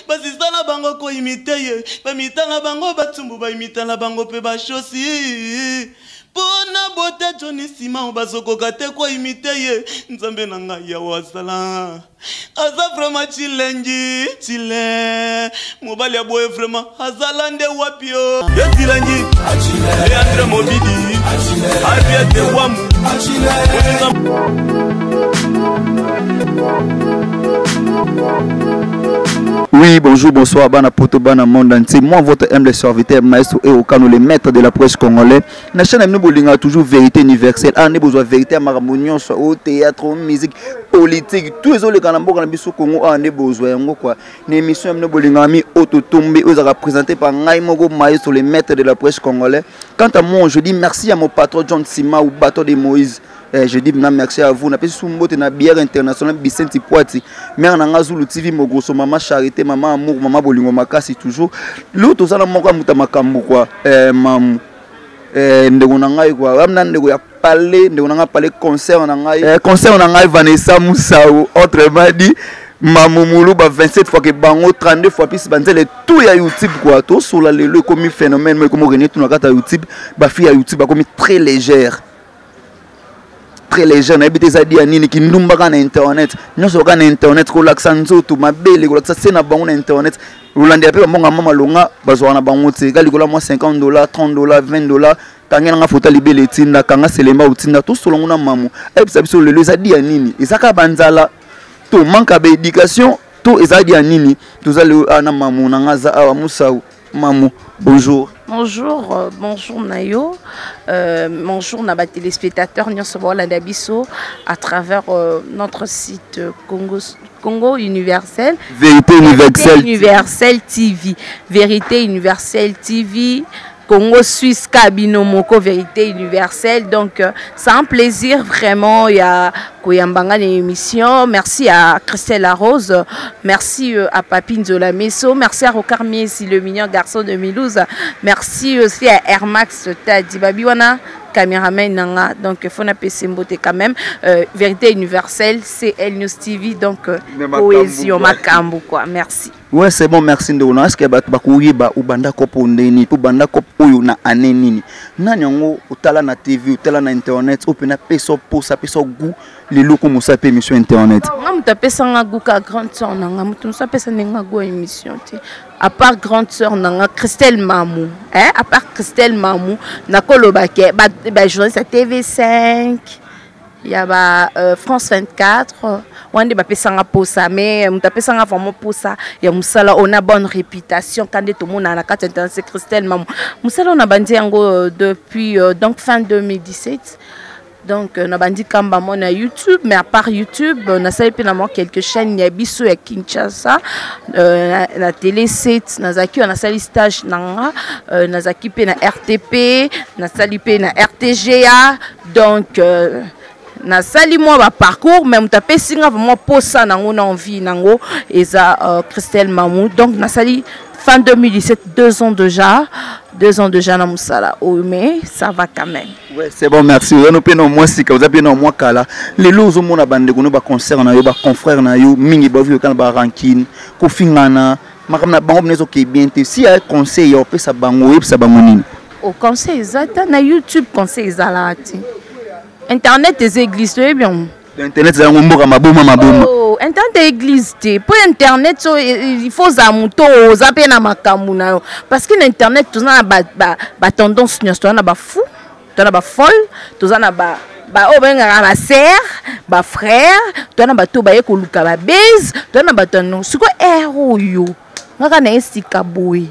basista na bango ko imite ye bamita na bango batumbu baimita na bango pe bashosi pona bote Johnny Sima bazokoka te ko imite ye nzambe na ngai ya wasala aza vraiment chile mobali ya boye vraiment azala nde wapi yo yetilangi Leandre Mobidi Aviate Wamu Oui, bonjour, bonsoir, bana poto, bana monde entier. Moi, votre humble serviteur, maestro et Okano, le maître de la presse congolais. La chaîne nous toujours vérité universelle. Ah, on a besoin de vérité à Maramonion, soit au théâtre, musique, politique. Tous les autres canambos dans le Congo, on a besoin de quoi. L'émission nous bolingami autotombé, aux représentés par Naïmogo Maestro, le maître de la presse congolais. Quant à moi, je dis merci à mon patron John Sima ou bateau de Moïse. Je dis merci à vous. On a fait une bière internationale, Vicente Poiti. Mère Nangazulu TV, Mogrosso, maman Charité, maman Amour, maman Bolingo Makasi, toujours. L'autre, ça n'a pas de quoi. Maman. Ndonangai quoi. Ramna ndego ya parler, ndonanga parler concert onangai. Concert onangai Vanessa Moussao. Autrement dit, Mamoumoulou, 27 fois que Bango, 32 fois plus, banzele tout ya YouTube quoi. Tout sur la le comme phénomène, mais comme René, tout na YouTube, ba fille à YouTube, comme très légère. Très léger, on a habité ça dit à Nini qui nous bat en internet. Nous sommes en internet, qu'on l'accent tout ma belle, qu'on l'accent c'est na bon internet. Rolandais après mon maman longa, bazoana bango tse. Gali kola moi $50, $30, $20. Kanga nga photo libele tinda, kanga selemba utinda, tout selon na mamu. Et puis ça sur le ça dit à Nini. Et ça ka banzala, tout manque d'éducation, tout et ça dit à Nini. Tout ça le ana mamu na ngaza awa Moussao. Mamou, bonjour. Bonjour, bonjour Nayo. Bonjour Naba téléspectateurs Nyonsobolandabiso à travers notre site Congo Universel. Vérité Universelle TV. Vérité Universelle TV. Congo Suisse Kabino Moko Vérité Universelle. Donc c'est un plaisir vraiment. Il y a Koyambanga l'émission. Merci à Christelle Arose. Merci à Papine Zola Messo. Merci à Rocarmier, si le mignon garçon de Milouz. Merci aussi à Airmax Tadi Babiwana. Caméraman Nanga, donc il faut appeler Simboté quand même. Vérité Universelle, c'est El News TV, donc cohésion Makambo quoi. Merci. Ouais, c'est bon, merci Ndona. Est-ce que bakouyiba ou banda kopo ndeni, ou banda kopo oyo na anenini. Nanyango utala na TV, utala na internet, opena peso posa peso goût les locaux musa pe émission internet. Ngam ta pesa ngagu ka grande sœur nanga, mutum sa pesa nenga go émission ti. À part grande sœur nanga Christelle Mamou, hein, à part Christelle Mamou, na kolobake ba journaliste à TV5. Il y a France 24, on a pesa nga posa mais muta pesa nga vraiment posa ya musala on a bonne réputation quand tout le monde a la carte internet c'est Christelle Mamou. Musala on a bandi yango depuis donc fin 2017. Donc, on a bandi kamba mon à YouTube, mais à part YouTube, on a salé quelques chaînes, il y a Bissou et Kinshasa, la télé 7, on a salé stage, on a salé na RTP, on a salé na RTGA, donc, on a salé moi parcours, mais on a fait vraiment pour ça, on a envie, et ça, Christelle Mamou, donc on a salé fin 2017, 2 ans déjà dans Moussala. Oh, mais ça va quand même. Ouais, c'est bon, merci. On a bien moins si vous avez bien moins kala. Les lots au monde a bandé qu'on a concert na yo, ba confrère na yo, mingi ba vu quand ba ranking, ko fingana, makamna bango nezo ki bien te. Si a conseil yo pe sa bango web sa bango nini. Au conseil ça na YouTube conseil zalati. Internet des églises bien. Internet za ngomboka maboma. Oh, internet église te. Pour internet so, il faut zamuto zape na makambu na yo. Parce que l'internet tout ça ba tendance nyonso na ba fou, to na ba folle, tout ça na ba o benga ba sœur, ba frère, to na ba to ba ko luka ba base, to na ba tono. Siko héros yo. Ngaka na esika boy.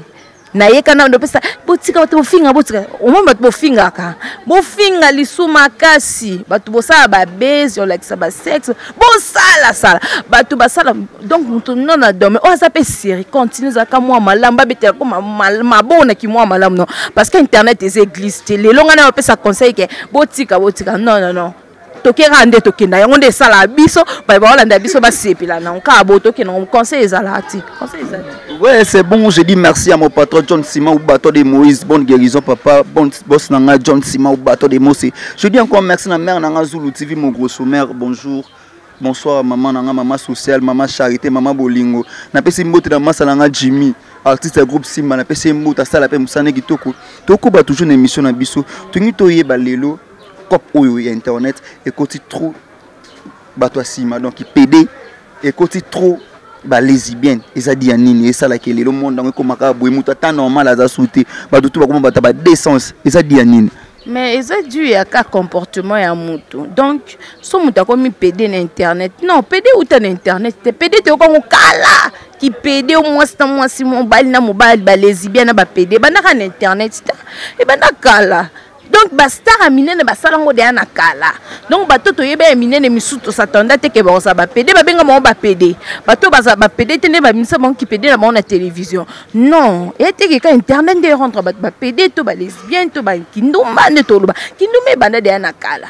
Na yeka na ndo pesa botika bato bofinga botika omamba bato bofinga ka bofinga lisuma kasi bato bosala ba base yo like ça ba sexe bosala bato basala donc mutu non na dome o ça peut série continue za ka moi malamba betela ko mabona ki moi malam non parce que internet est église les longa na pesa conseil que botika non tokera nde tokenda yango nde sala biso ba olanda biso ba sepila na nka bo tokena conseil ezalati ouais c'est bon je dis merci à mon patron John Sima ou bateau de Moïse bonne guérison papa bon boss nanga John Sima ou bateau de Moïse je dis encore merci na mère nanga Zulu TV mon gros sommaire bonjour bonsoir maman nanga maman sociale maman charité maman bolingo na pesi mbote na masa nanga Jimmy artiste du groupe Simba na pesi mbote sala pe musane kitoko tokuba toujours na émission na biso tungi toyeba lelo cop oyo ya internet et côté trop bato Sima donc PD et côté trop ba lesbienne eza dia nini esala ke lelo monde ngo komaka boye muta ta normal aza souté bato tout ba koma bata ba décence eza dia nini. Mais ils ont dû avoir comportement ya mutu. Donc, so mutu comme PD na internet. Non, PD ou ta na internet, PD te ko kala qui PD au moins si mobile na mobile ba lesbienne ba PD ba na internet et ba na kala. Donc ba star aminene ba salango de na kala. Donc ba toto yebe aminene misuto s'attendait te ke ba sa ba PD ba benga mo ba PD. Ba to ba za ba PD tene ba misa bon qui PD na télévision. Non, et te ke ka internet de rentre ba PD to ba lesbienne to ba kindumba ne to ba. Kindume banda de na kala.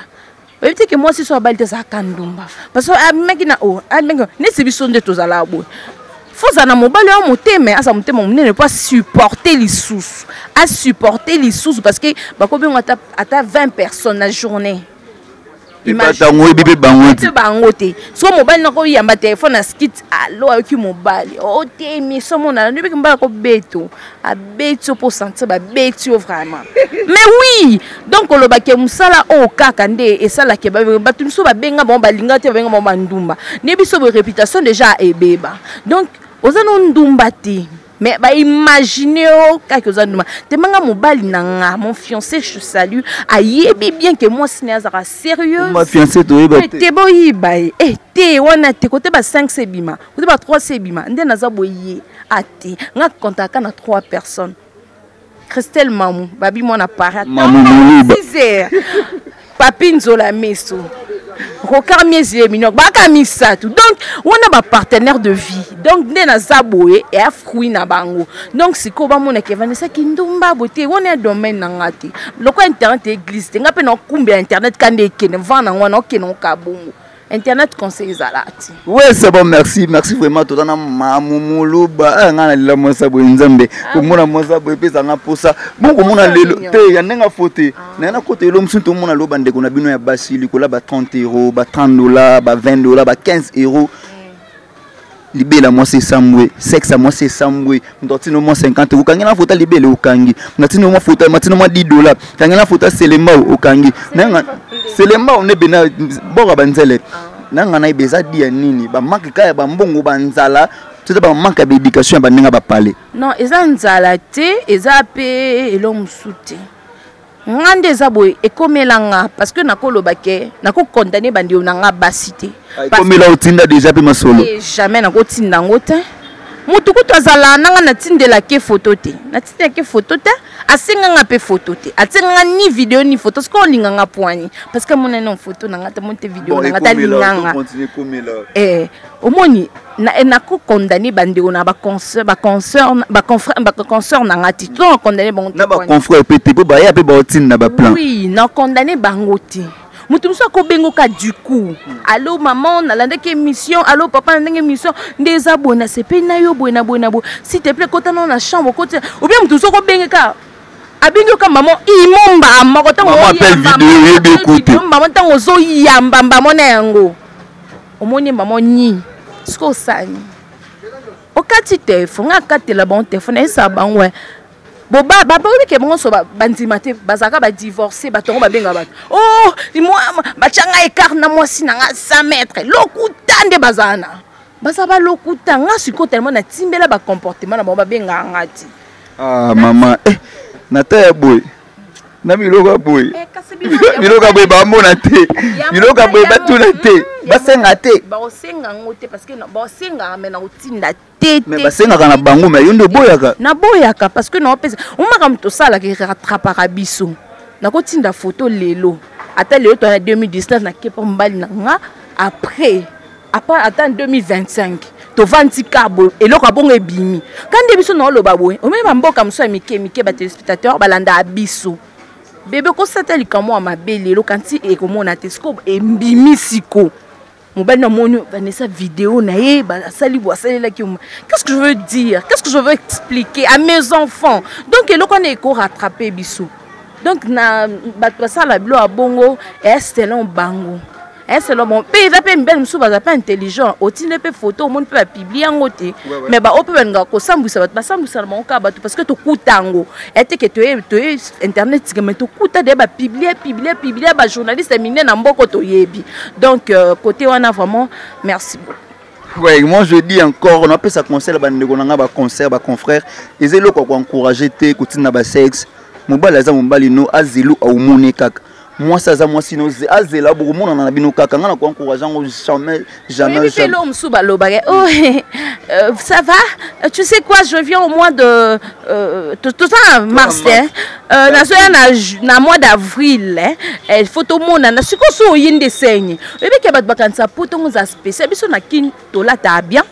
Ba te ke moi si so ba te sa kandumba. Parce que ameki na o, ameki ne se biso nde to za la bo. Faut que mobile en monter mais asa monter mon ne pas supporter les sous à supporter les sous parce que ba ko bien ata 20 personnes la journée imagine bébé bangote so mobile na ko yamba téléphone na skit allo avec mobile o te mi so mona ne ko mbala ko beto a beto pour sentir ba beto vraiment mais oui donc lo ba ke musala o kaka nde et ça la ke ba tu so ba benga bon ba linga te benga bon bandumba ne biso bo réputation déjà ebeba donc ozana ndumba te mais bah imaginez quelque chose de te manga mobile nanga mon fiancé je salue ayebi bien que moi ce n'est pas sérieux ma fiancé to ba te boyi ba te wana te côté ba 5 sebima côté ba 3 sebima ndé naza boyi ate nga contacta na 3 personnes Christelle Mamou babi moi na paraît Mamou 6 heures Papi Nzola Meso Rokar Miezi Minok baka misatu donc on a ba partenaire de vie donc ne na zaboé et a fruit na bango donc siko ba mona ke vanessa kindumba boté on est domaine na ngati loko internet église te ngape na kumbi internet kande kene vana ngwana okeno kabongo internet conseil zalati. Ouais c'est bon merci vraiment tout na mamumulu ba ngana lila mosa bo nzambe ko mona mosa bo pesa na posa bon ko mona lelo te ya nenga fote na côté lo msunto mona lo bande ko na bino ya basili ko la ba 30 €, ba 30 $, ba 20 $, ba 15 €. Libela moi c'est samwe sexe moi c'est samwe ndotino moi 50 € kangena fota libele ukangi natino moi fota matino moi 10 $, kangena fota selema ukangi nanga selema on est bena bora banzele nanga na ibeza dia nini ba manque kaya ba mbongo banzala c'est ba manque d'éducation ba ninga ba parler non eza nzala te eza pe elo musute ngande zaboy ekomelanga parce que nakoloba ke nako condamner bandi onanga basité komela otinda déjà pe masolo jamais nako tinda ngote mutu kutu azala nanga na tindela ke photo te na tindela ke photo te asenga nga pe photo te atenga ni vidéo ni photo ce qu'on linga nga poani parce que mon non photo nanga ta monte vidéo nanga ta linganga omoni na ko condamner bandi ona ba concert nanga ti to condamner bon na ba confrère pété po ba ya pe ba otinda ba plan oui na condamner bango te mutu muso ko bengo ka du coup allo maman nalanda ke émission allo papa nalanda émission ndeza bona c'est pe na yo bona bo s'il te plaît kota na chambre kota ou bien mutu muso ko benga ka abingo ka maman imomba mako tango maman appelle vidéo yebe écoute maman tango zo yamba mona yango omoni maman ni sko sani okati téléphone akatela bon téléphone esa bangwe boba ba ke bongo so bandima te bazaka ba divorcer ba tongo ba benga ba oh moi ba changa écart na moi sinanga 100 mètres lokutande bazana bazaba lokuta nga siko tellement na timbela ba comportement na ba benga ngati ah maman nata boy na miloko boy miloko boy ba mona te miloko boy ba tuna te ba senga te ba osenga ngote parce que ba osenga mais na otinda te mais ba senga kana bango mais yondo boyaka na boyaka parce que na pesa umaka mto sala ki rattrapera biso na ko tinda photo lelo ata lelo to na 2019 na kepa mbali na nga après attends 2025 to vanti kabo eloko bongo ebimi kande biso na loba boye o même mboka mso ya mike ba téléspectateur balanda abiso bébé ko sateli kamo mabele lo kanti e ko mona te scope embimi siko mobile na moni Vanessa vidéo na ye ba sali bo sali la ki qu'est-ce que je veux dire qu'est-ce que je veux expliquer à mes enfants donc eloko na ko rattraper biso donc na ba ça la blo a bongo et selon bango c'est le bon pays va pas belle musu ba pas intelligent otine pe photo monde peut publier en côté mais ba ope benga ko sambusa ba sambusa na monka ba parce que to kutango était que to internet mais to kuta de ba publier ba journaliste miné na mboko to yebi donc côté wana vraiment merci beaucoup. Ouais, moi je dis encore, on appelle ça concert, on concert, confrère. Ils ont encouragé te, continuer na sexe. Mobile aza mobile no azelu au mone kaka. Moi ça za moi sinon azela beaucoup monde na bino kaka ngana ko encourager jamais. Oh ça va? Tu sais quoi, je viens au mois de tout ça mars na mois d'avril hein. Photo mona na siko so yinde senye. Ebe ke bat bakansa poto ngoza spécial biso na kin to la ta bien.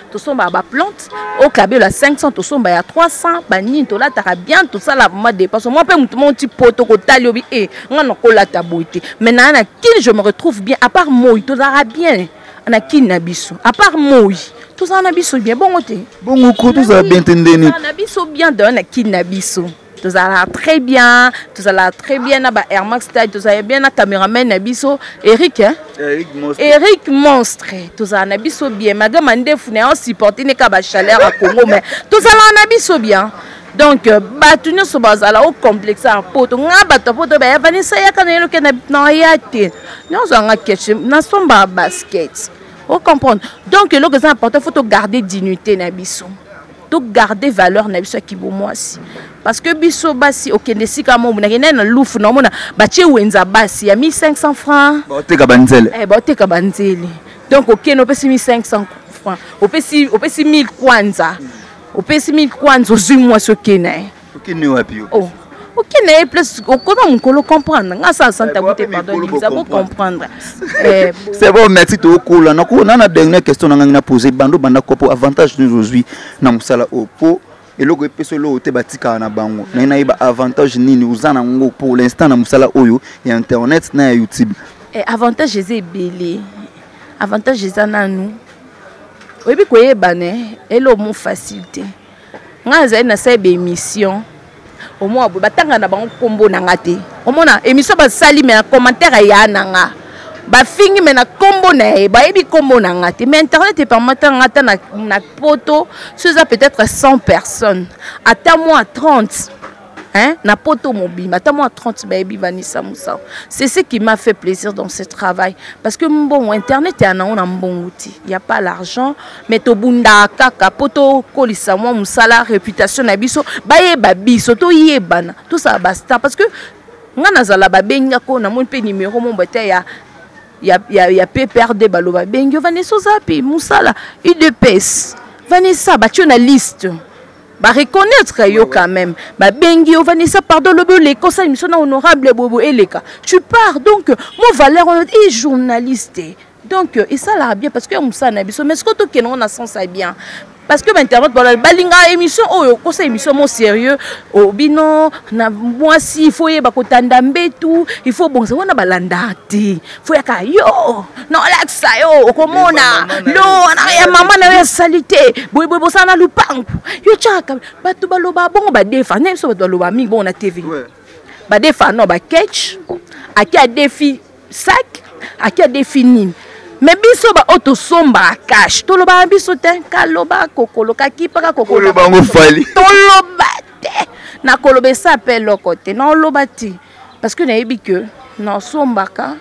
Tout ça ba plante au cabelo à 500 tout ça ba 300 ba ni to la ta bien tout ça la moi dépasse moi pe mon petit poto ko tali obi ngana ko la ta boité maintenant na kin je me retrouve bien à part moi tout ça bien na kin na biso à part moi tout ça na biso bien bon côté bon ko tout ça bien tendeni na biso bien dans na kin na biso tout ça là très bien tout ça là très bien na ba Air Max style tout ça bien na caméraman na biso Eric hein Eric monstre tout ça na biso bien magama ndefu na supporter ne ka ba chaleur à Congo mais tout ça là na biso bien donc batu nyonso bazala au complexe à poto nga bato poto ba Vanessa ya kana yelo ke na yate nyonso nga ketch na somba basket au comprendre donc le que c'est important faut garder dignité na biso to garder valeur na biso ki bo moi si parce que biso basi okende sika mo na kena na lufu na mona batie wenza basi ya 1500 francs ba oteka banzele ba oteka banzele donc okeno pesi 1500 francs opesi 1000 kwanza opesi 1000 kwanza ozui moi so kena okene wapi oh okene plus okona mukolo comprendre nga ça santa goûter pardon vous avez comprendre c'est bon merci to kola na ko na dernière question nga na poser bando banda kopo avantage nous aujourd'hui na musala opo eloko epesolo ote batika na bango na ina iba avantage nini uzana ngo pour l'instant na musala oyo ya internet na ya YouTube avantage eze belé avantage eza nanu oyebi koyeba ne elo mo facilité nga za na sa émission au moins batanga na bango kombo na ngate omona émission ba sali mais commentaire ya nanga ba fingi mais na kombo na ba yebi kombo na ngate mais internet permettant ngata na poto ça peut-être 100 personnes à moi 30 hein na poto mobile à moi 30 ba yebi Vanessa Moussa c'est ce qui m'a fait plaisir dans ce travail parce que bon internet ya na on a bon outil il y a pas l'argent mais to bunda kaka poto kolisa moi musala réputation na biso ba yeba biso to yebana tout ça basta parce que ngana zala ba benga ko na mon pe numéro mon boté ya PPRD baloba bengo Vanessa zapi musala UDPS Vanessa ba tu na liste ba reconnaître yo quand même ba bengi Vanessa pardon le conseil mission honorable bobo eleka tu pars donc mon valeur est journaliste donc et ça là bien parce que musa na biso mais ce que to kenon na sens bien parce que internet balinga émission oyo kosa émission mon sérieux au bino na moi si il faut yeba kotanda mbetu il faut bon ça wana balanda ti faut yaka yo non l'axa yo okomona lo na ya mama na ya salité boy boy sana lupangu yo chaka batu baloba bongo ba defa nem so baloba mi bon na TV ba defa no ba catch aki a défi sac aki a défini mais biso ba auto somba cash to loba biso te kaloba kokolo kakipa ka kokolo bango fali to loba te na kolobe ça appelle lokote na loba ti parce que na yebi que na somba ka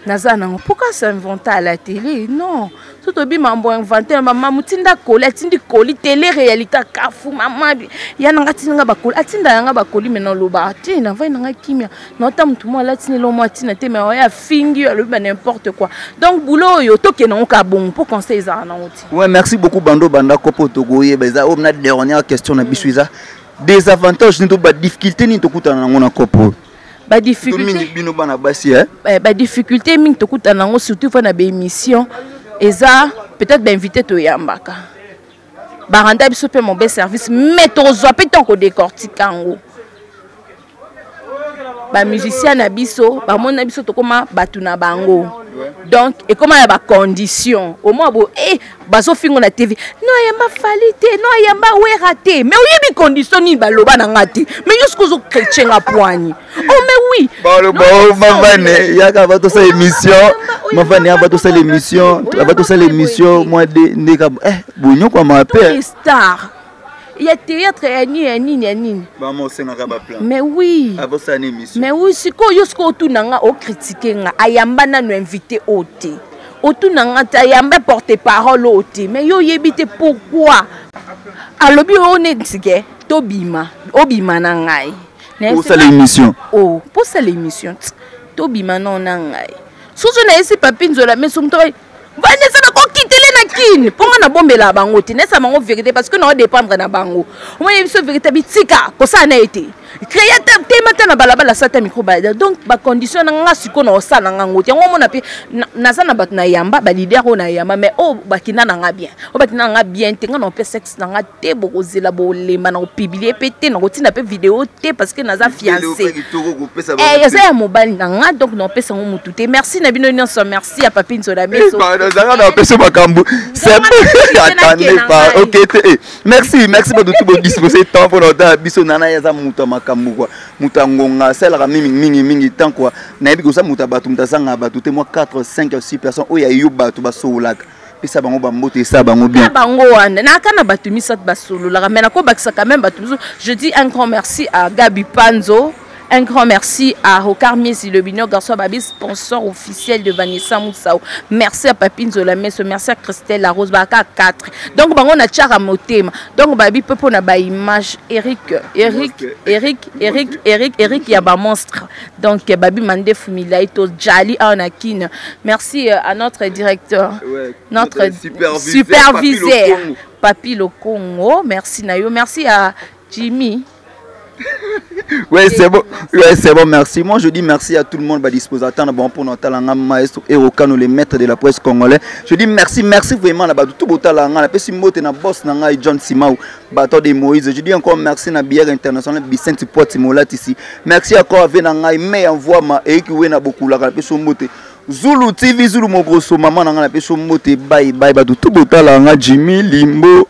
nazana pourquoi s'inventer à la télé non tout obi mambo inventer maman mutinda koli atindi koli télé réalité kafu maman ya nanga tinga ba koli atinda nanga ba koli mais na loba ti na vai nanga kimia na ta mutu mo la tini lo mo tina te mais ya fingi ya loba n'importe quoi donc boulot yo to ke na ka bon pour conseiller ça na oti ouais merci beaucoup bando banda kopo togoye beza o na dernière question na bisuiza des avantages ni to ba difficulté ni to kutana na kopo ba difficulté bino bana basi hein ba difficulté ming to kutana ngo surtout fa na ba émission eza peut-être ba invité to yambaka ba randa biso pe mon bel service mais to zo pe ton ko décortiquer ngo ba musicien na biso ba mona biso to koma batu na bango Donc, et comment il y a des conditions? Au moins, baso fingo na TV. Non, il y a pas falité, non, il y a pas ouais raté. Mais il y a des conditions ni baloba na ngati. Mais yo ce que chrétien a poigné. Oh mais oui. Ma vanne, il y a qu'à voir toute cette émission. Ma vanne, il y a toute cette émission. Il y a toute cette émission. Moi de bonyo quoi m'appelle. Star. Il y a théâtre et ni. Mais oui. Mais oui, c'est quoi yo ce que tout nanga au critiquer nga ayamba na nous inviter au thé. Autour nanga ayamba porter parole au thé. Mais yo yebite pourquoi? Alobi on est tige tobima obima na ngai. Pour ça l'émission. Oh, pour ça l'émission. Tobima non na ngai. Soso na esi papinzo la mais sumto Vanessa na ko kitele na kin. Pour na bombe la bango ti nesa mango vérité parce que non dépendre na bango. Moi émission vérité bitika ko ça na été. Créateur témata na balabala sata micro balada. Donc ba condition na nga siko na osala nga ngoti. Ngo mona pe na sana bat na yamba ba leader na yamba mais oh bakina na nga bien. O bakina nga bien te nga na pe sexe na nga te boko zela bo lema na publier pété na koti na pe vidéo te parce que naza fiancé. Eh ya mobile na nga donc na pe sango mutu te. Merci na bino nyonso merci à Papine Soda meso. Ok, merci pour tout votre disposer temps pour notre biso nana yaza muta makambu muta ngonga sela mingi tant quoi na bi ko sa muta batu mutazanga batu te moi 4 5 6 personnes oya yuba to basolaka pisa bango ba mbote sa bango bien bango wana na kana batu misat basolola mais na ko bakisa quand même batu je dis un grand merci à Gabi Panzo. Un grand merci à Rokar Miesi, le Bignon Garçon Babi, sponsor officiel de Vanessa Moussao. Merci à Papine Zolameso, merci à Christelle La Rose Baka 4. Donc, on a tchara motema. Donc, Babi peut prendre une image. Eric, il y a un monstre. Donc, Babi Mande Fumilaito, Jali Anakin. Merci à notre directeur, notre superviseur, Papi Lokongo. Merci Nayo. Merci à Jimmy. Ouais, c'est bon. Ouais, c'est bon, merci. Moi, je dis merci à tout le monde. Disposateur, bon pour notre talent, maestro et au canon, les maîtres de la presse congolais. Je dis merci vraiment là-bas. Tout beau talent, la personne moté na boss na John Simao, bateau de Moïse. Je dis encore merci na bière internationale Vicente Portimolat ici. Merci encore à Venangai, mais envoie ma et qui na beaucoup la personne moté. Zulu TV, Zulu mon gros maman na la personne moté. Bye bye, tout beau talent, Jimmy Limbo.